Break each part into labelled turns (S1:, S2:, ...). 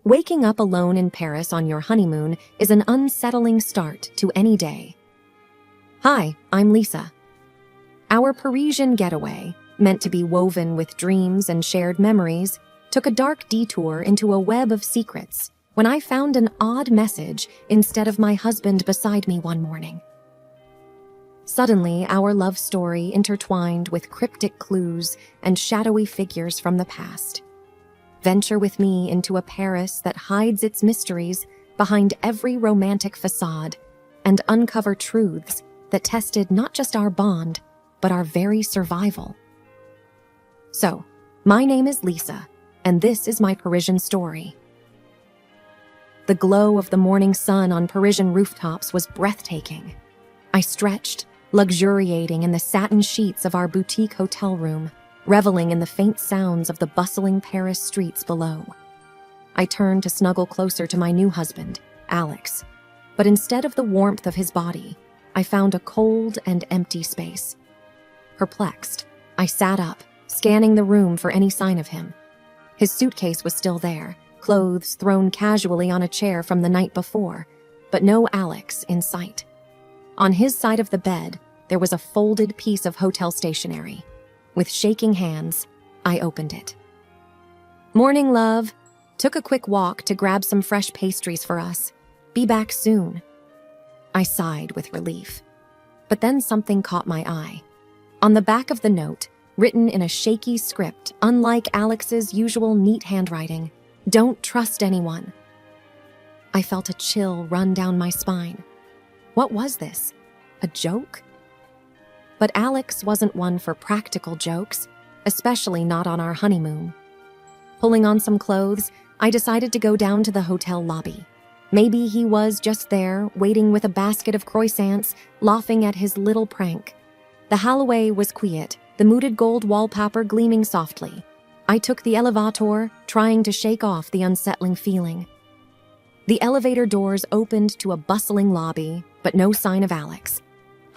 S1: Waking up alone in Paris on your honeymoon is an unsettling start to any day. Hi, I'm Lisa. Our Parisian getaway, meant to be woven with dreams and shared memories, took a dark detour into a web of secrets when I found an odd message instead of my husband beside me one morning. Suddenly, our love story intertwined with cryptic clues and shadowy figures from the past. Venture with me into a Paris that hides its mysteries behind every romantic facade and uncover truths that tested not just our bond, but our very survival. So, my name is Lisa, and this is my Parisian story. The glow of the morning sun on Parisian rooftops was breathtaking. I stretched, luxuriating in the satin sheets of our boutique hotel room, reveling in the faint sounds of the bustling Paris streets below. I turned to snuggle closer to my new husband, Alex, but instead of the warmth of his body, I found a cold and empty space. Perplexed, I sat up, scanning the room for any sign of him. His suitcase was still there, clothes thrown casually on a chair from the night before, but no Alex in sight. On his side of the bed, there was a folded piece of hotel stationery. With shaking hands, I opened it. "Morning, love. Took a quick walk to grab some fresh pastries for us. Be back soon." I sighed with relief. But then something caught my eye. On the back of the note, written in a shaky script, unlike Alex's usual neat handwriting, "Don't trust anyone." I felt a chill run down my spine. What was this? A joke? But Alex wasn't one for practical jokes, especially not on our honeymoon. Pulling on some clothes, I decided to go down to the hotel lobby. Maybe he was just there, waiting with a basket of croissants, laughing at his little prank. The hallway was quiet, the muted gold wallpaper gleaming softly. I took the elevator, trying to shake off the unsettling feeling. The elevator doors opened to a bustling lobby, but no sign of Alex.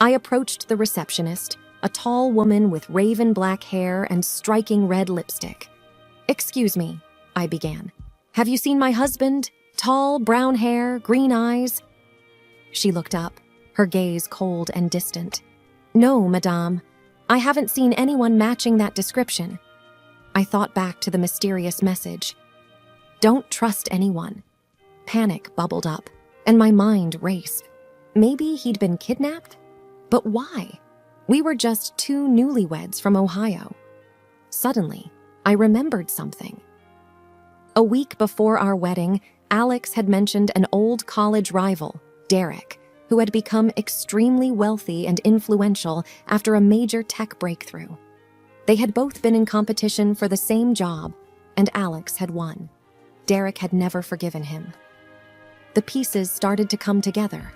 S1: I approached the receptionist, a tall woman with raven black hair and striking red lipstick. "Excuse me," I began. "Have you seen my husband? Tall, brown hair, green eyes?" She looked up, her gaze cold and distant. "No, madame. I haven't seen anyone matching that description." I thought back to the mysterious message. "Don't trust anyone." Panic bubbled up, and my mind raced. Maybe he'd been kidnapped? But why? We were just two newlyweds from Ohio. Suddenly, I remembered something. A week before our wedding, Alex had mentioned an old college rival, Derek, who had become extremely wealthy and influential after a major tech breakthrough. They had both been in competition for the same job, and Alex had won. Derek had never forgiven him. The pieces started to come together.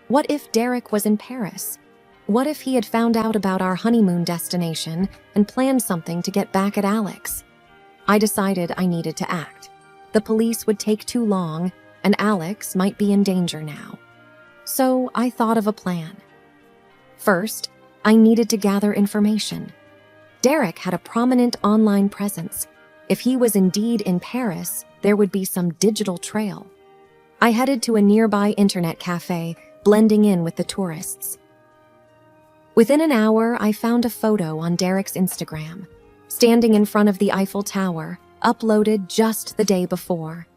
S1: What if Derek was in Paris? What if he had found out about our honeymoon destination and planned something to get back at Alex? I decided I needed to act. The police would take too long, and Alex might be in danger now. So I thought of a plan. First, I needed to gather information. Derek had a prominent online presence. If he was indeed in Paris, there would be some digital trail. I headed to a nearby internet cafe, blending in with the tourists. Within an hour, I found a photo on Derek's Instagram, standing in front of the Eiffel Tower, uploaded just the day before.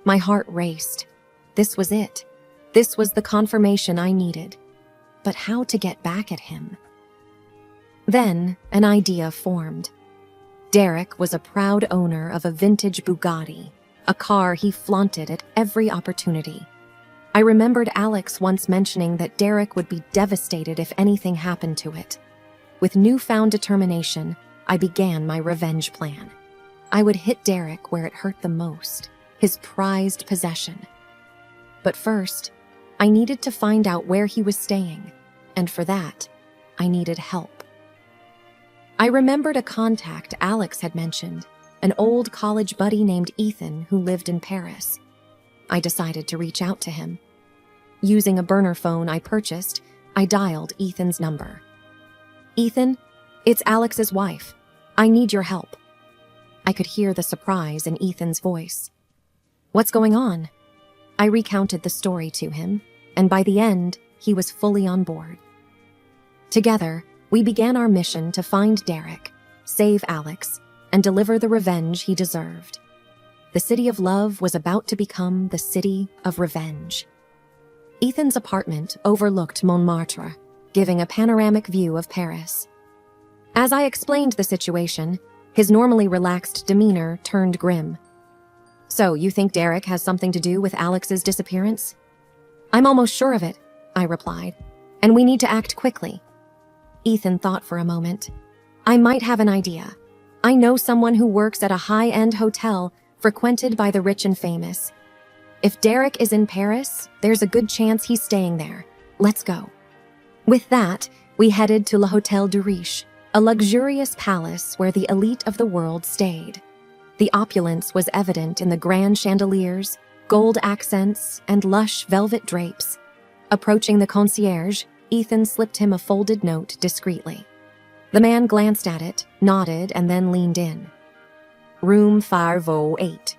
S1: My heart raced. This was it. This was the confirmation I needed. But how to get back at him? Then, an idea formed. Derek was a proud owner of a vintage Bugatti, a car he flaunted at every opportunity. I remembered Alex once mentioning that Derek would be devastated if anything happened to it. With newfound determination, I began my revenge plan. I would hit Derek where it hurt the most, his prized possession. But first, I needed to find out where he was staying, and for that, I needed help. I remembered a contact Alex had mentioned, an old college buddy named Ethan who lived in Paris. I decided to reach out to him. Using a burner phone I purchased, I dialed Ethan's number. "Ethan, it's Alex's wife. I need your help." I could hear the surprise in Ethan's voice. What's going on? I recounted the story to him, and by the end, he was fully on board. Together, we began our mission to find Derek, save Alex, and deliver the revenge he deserved. The city of love was about to become the city of revenge. Ethan's apartment overlooked Montmartre, giving a panoramic view of Paris. As I explained the situation, his normally relaxed demeanor turned grim. So, you think Derek has something to do with Alex's disappearance? I'm almost sure of it, I replied, and we need to act quickly. Ethan thought for a moment. I might have an idea. I know someone who works at a high-end hotel frequented by the rich and famous. If Derek is in Paris, there's a good chance he's staying there. Let's go. With that, we headed to Le Hôtel du Riche, a luxurious palace where the elite of the world stayed. The opulence was evident in the grand chandeliers, gold accents, and lush velvet drapes. Approaching the concierge, Ethan slipped him a folded note discreetly. The man glanced at it, nodded, and then leaned in. Room 508,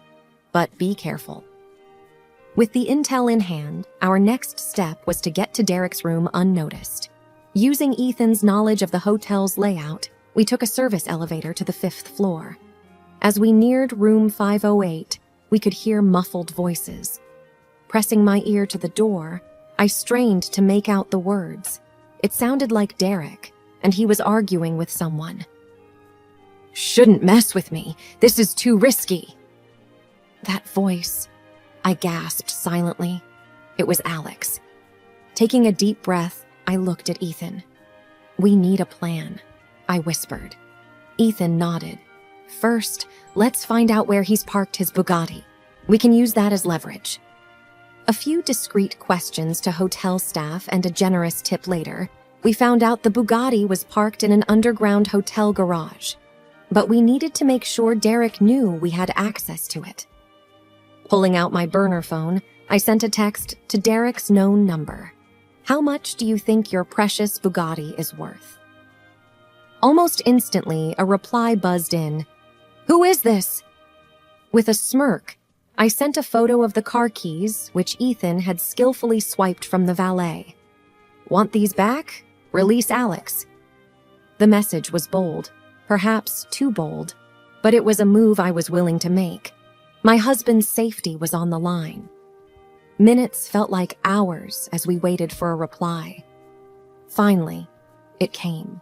S1: but be careful. With the intel in hand, our next step was to get to Derek's room unnoticed. Using Ethan's knowledge of the hotel's layout, we took a service elevator to the 5th floor. As we neared room 508, we could hear muffled voices. Pressing my ear to the door, I strained to make out the words. It sounded like Derek, and he was arguing with someone. Shouldn't mess with me. This is too risky. That voice, I gasped silently. It was Alex. Taking a deep breath, I looked at Ethan. We need a plan, I whispered. Ethan nodded. First, let's find out where he's parked his Bugatti. We can use that as leverage. A few discreet questions to hotel staff and a generous tip later, we found out the Bugatti was parked in an underground hotel garage. But we needed to make sure Derek knew we had access to it. Pulling out my burner phone, I sent a text to Derek's known number. How much do you think your precious Bugatti is worth? Almost instantly, a reply buzzed in. Who is this? With a smirk, I sent a photo of the car keys, which Ethan had skillfully swiped from the valet. Want these back? Release Alex. The message was bold, perhaps too bold, but it was a move I was willing to make. My husband's safety was on the line. Minutes felt like hours as we waited for a reply. Finally, it came.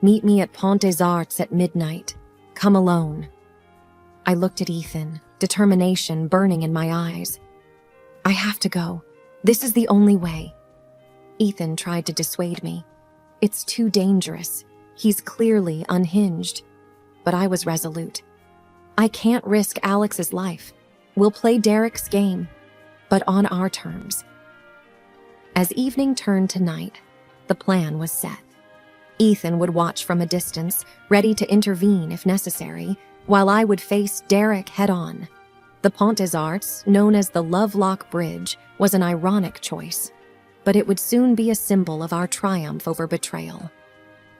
S1: Meet me at Pont des Arts at midnight. Come alone. I looked at Ethan, determination burning in my eyes. I have to go. This is the only way. Ethan tried to dissuade me. It's too dangerous. He's clearly unhinged. But I was resolute. I can't risk Alex's life. We'll play Derek's game, but on our terms. As evening turned to night, the plan was set. Ethan would watch from a distance, ready to intervene if necessary, while I would face Derek head-on. The Pont des Arts, known as the Lovelock Bridge, was an ironic choice, but it would soon be a symbol of our triumph over betrayal.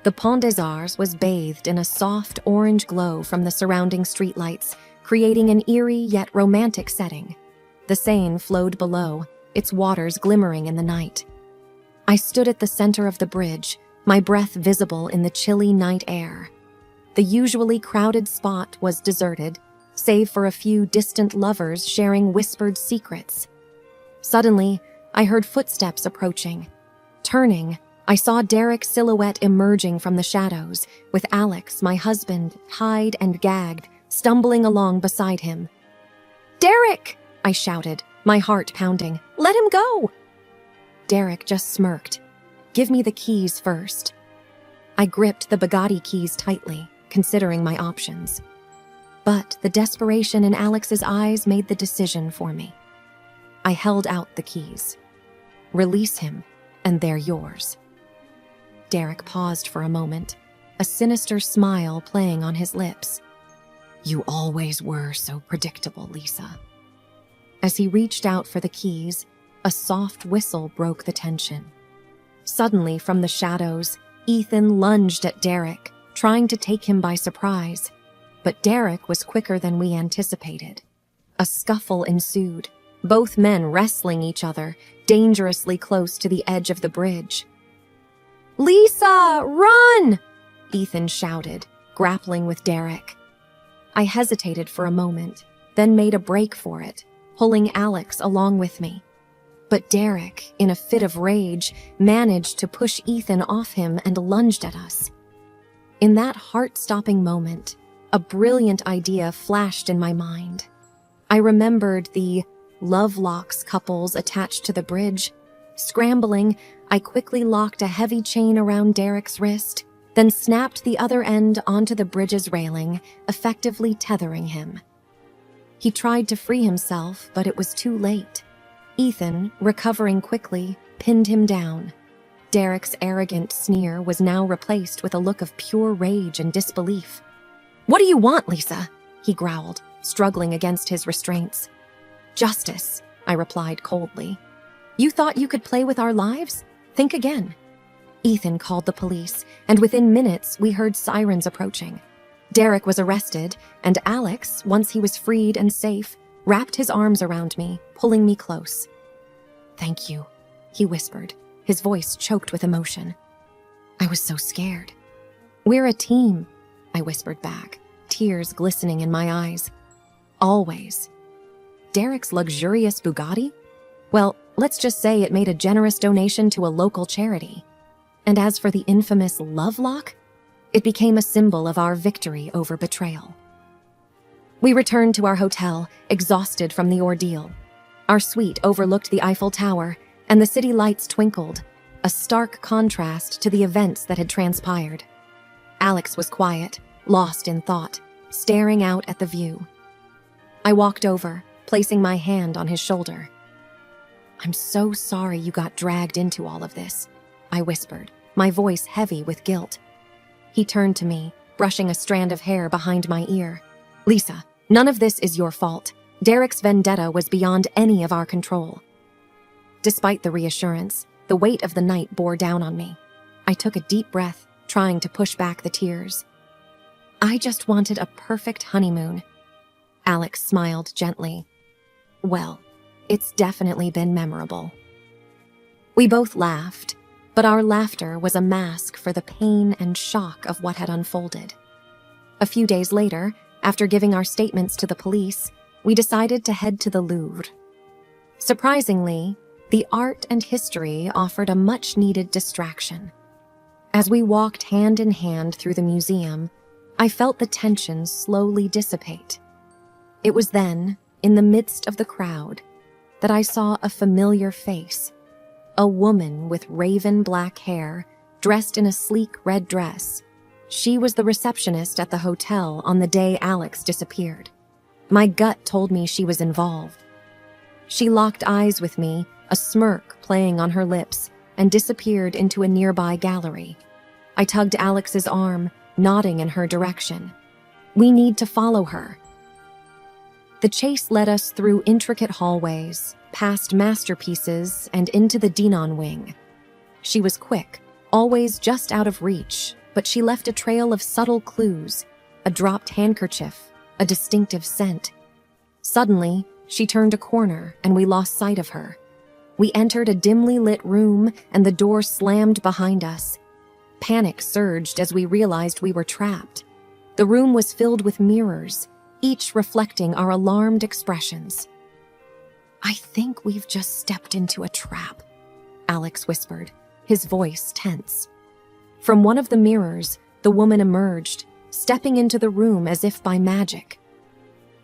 S1: The Pont des Arts was bathed in a soft orange glow from the surrounding streetlights, creating an eerie yet romantic setting. The Seine flowed below, its waters glimmering in the night. I stood at the center of the bridge, my breath visible in the chilly night air. The usually crowded spot was deserted, save for a few distant lovers sharing whispered secrets. Suddenly, I heard footsteps approaching. Turning, I saw Derek's silhouette emerging from the shadows, with Alex, my husband, tied and gagged, stumbling along beside him. "Derek!" I shouted, my heart pounding. "Let him go!" Derek just smirked. "Give me the keys first." I gripped the Bugatti keys tightly, considering my options. But the desperation in Alex's eyes made the decision for me. I held out the keys. "Release him, and they're yours." Derek paused for a moment, a sinister smile playing on his lips. "You always were so predictable, Lisa." As he reached out for the keys, a soft whistle broke the tension. Suddenly, from the shadows, Ethan lunged at Derek, trying to take him by surprise. But Derek was quicker than we anticipated. A scuffle ensued, both men wrestling each other, dangerously close to the edge of the bridge. "Lisa, run!" Ethan shouted, grappling with Derek. I hesitated for a moment, then made a break for it, pulling Alex along with me. But Derek, in a fit of rage, managed to push Ethan off him and lunged at us. In that heart-stopping moment, a brilliant idea flashed in my mind. I remembered the love locks couples attached to the bridge. Scrambling, I quickly locked a heavy chain around Derek's wrist, then snapped the other end onto the bridge's railing, effectively tethering him. He tried to free himself, but it was too late. Ethan, recovering quickly, pinned him down. Derek's arrogant sneer was now replaced with a look of pure rage and disbelief. "What do you want, Lisa?" he growled, struggling against his restraints. "Justice," I replied coldly. "You thought you could play with our lives? Think again." Ethan called the police, and within minutes we heard sirens approaching. Derek was arrested, and Alex, once he was freed and safe, wrapped his arms around me, pulling me close. "Thank you," he whispered, his voice choked with emotion. I was so scared. "We're a team," I whispered back, tears glistening in my eyes. "Always." Derek's luxurious Bugatti? Well, let's just say it made a generous donation to a local charity. And as for the infamous love lock, it became a symbol of our victory over betrayal. We returned to our hotel, exhausted from the ordeal. Our suite overlooked the Eiffel Tower, and the city lights twinkled, a stark contrast to the events that had transpired. Alex was quiet, lost in thought, staring out at the view. I walked over, placing my hand on his shoulder. "I'm so sorry you got dragged into all of this," I whispered, my voice heavy with guilt. He turned to me, brushing a strand of hair behind my ear. "Lisa, none of this is your fault. Derek's vendetta was beyond any of our control." Despite the reassurance, the weight of the night bore down on me. I took a deep breath, trying to push back the tears. "I just wanted a perfect honeymoon." Alex smiled gently. "Well, it's definitely been memorable." We both laughed, but our laughter was a mask for the pain and shock of what had unfolded. A few days later, after giving our statements to the police, we decided to head to the Louvre. Surprisingly, the art and history offered a much-needed distraction. As we walked hand in hand through the museum, I felt the tension slowly dissipate. It was then, in the midst of the crowd, that I saw a familiar face. A woman with raven black hair, dressed in a sleek red dress. She was the receptionist at the hotel on the day Alex disappeared. My gut told me she was involved. She locked eyes with me, a smirk playing on her lips, and disappeared into a nearby gallery. I tugged Alex's arm, nodding in her direction. "We need to follow her." The chase led us through intricate hallways, past masterpieces, and into the Dinan wing. She was quick, always just out of reach, but she left a trail of subtle clues, a dropped handkerchief, a distinctive scent. Suddenly, she turned a corner and we lost sight of her. We entered a dimly lit room and the door slammed behind us. Panic surged as we realized we were trapped. The room was filled with mirrors, each reflecting our alarmed expressions. "I think we've just stepped into a trap," Alex whispered, his voice tense. From one of the mirrors, the woman emerged, stepping into the room as if by magic.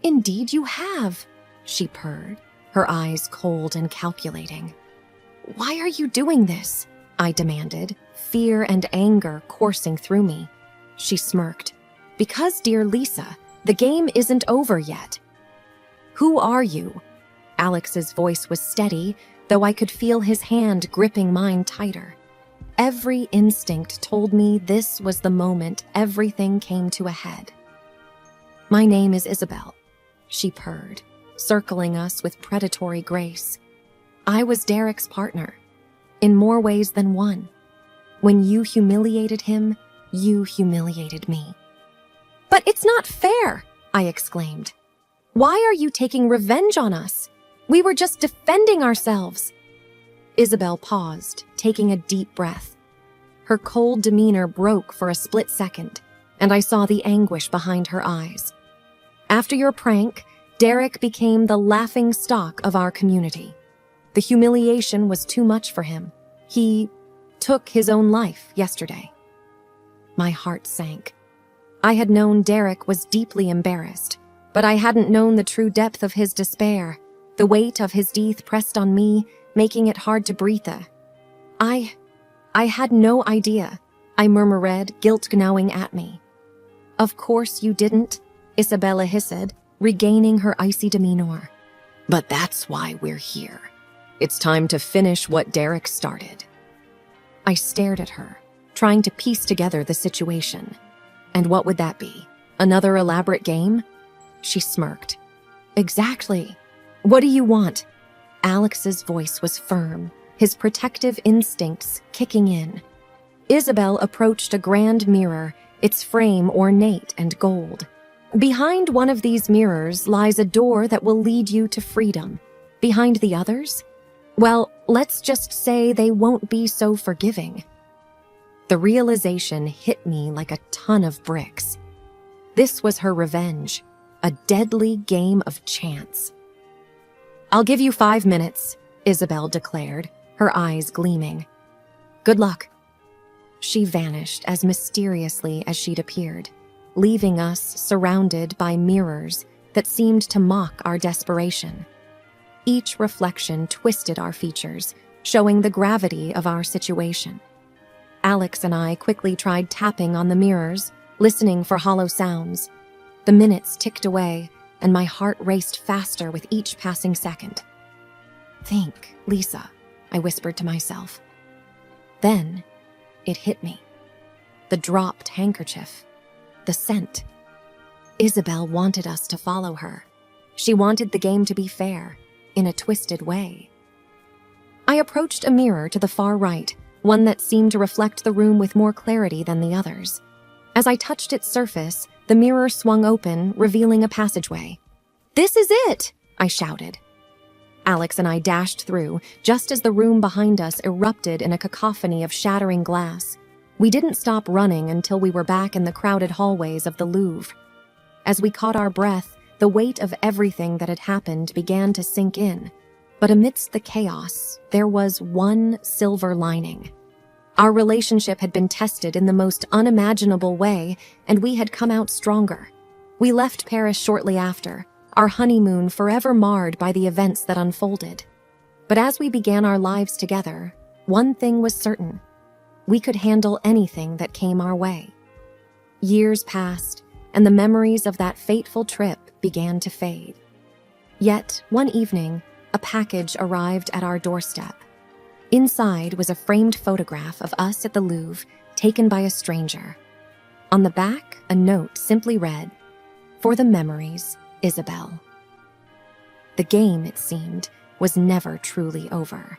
S1: "Indeed you have," she purred, her eyes cold and calculating. "Why are you doing this?" I demanded, fear and anger coursing through me. She smirked. "Because, dear Lisa, the game isn't over yet." "Who are you?" Alex's voice was steady, though I could feel his hand gripping mine tighter. Every instinct told me this was the moment everything came to a head. "My name is Isabel," she purred, circling us with predatory grace. "I was Derek's partner, in more ways than one. When you humiliated him, you humiliated me." "But it's not fair!" I exclaimed. Why are you taking revenge on us? We were just defending ourselves." Isabel paused, taking a deep breath. Her cold demeanor broke for a split second, and I saw the anguish behind her eyes. "After your prank, Derek became the laughing stock of our community. The humiliation was too much for him. He took his own life yesterday." My heart sank. I had known Derek was deeply embarrassed, but I hadn't known the true depth of his despair. The weight of his death pressed on me, making it hard to breathe. I had no idea, I murmured, guilt gnawing at me. "Of course you didn't," Isabella hissed, regaining her icy demeanor. "But that's why we're here. It's time to finish what Derek started." I stared at her, trying to piece together the situation. "And what would that be? Another elaborate game?" She smirked. "Exactly. What do you want?" Alex's voice was firm, his protective instincts kicking in. Isabel approached a grand mirror, its frame ornate and gold. "Behind one of these mirrors lies a door that will lead you to freedom. Behind the others? Well, let's just say they won't be so forgiving." The realization hit me like a ton of bricks. This was her revenge, a deadly game of chance. "I'll give you 5 minutes," Isabel declared, her eyes gleaming. "Good luck." She vanished as mysteriously as she'd appeared, leaving us surrounded by mirrors that seemed to mock our desperation. Each reflection twisted our features, showing the gravity of our situation. Alex and I quickly tried tapping on the mirrors, listening for hollow sounds. The minutes ticked away, and my heart raced faster with each passing second. "Think, Lisa," I whispered to myself. Then it hit me. The dropped handkerchief. The scent. Isabel wanted us to follow her. She wanted the game to be fair, in a twisted way. I approached a mirror to the far right, one that seemed to reflect the room with more clarity than the others. As I touched its surface, the mirror swung open, revealing a passageway. "This is it!" I shouted. Alex and I dashed through, just as the room behind us erupted in a cacophony of shattering glass. We didn't stop running until we were back in the crowded hallways of the Louvre. As we caught our breath, the weight of everything that had happened began to sink in. But amidst the chaos, there was one silver lining. Our relationship had been tested in the most unimaginable way, and we had come out stronger. We left Paris shortly after, our honeymoon forever marred by the events that unfolded. But as we began our lives together, one thing was certain. We could handle anything that came our way. Years passed, and the memories of that fateful trip began to fade. Yet, one evening, a package arrived at our doorstep. Inside was a framed photograph of us at the Louvre, taken by a stranger. On the back, a note simply read, "For the memories, Isabel." The game, it seemed, was never truly over.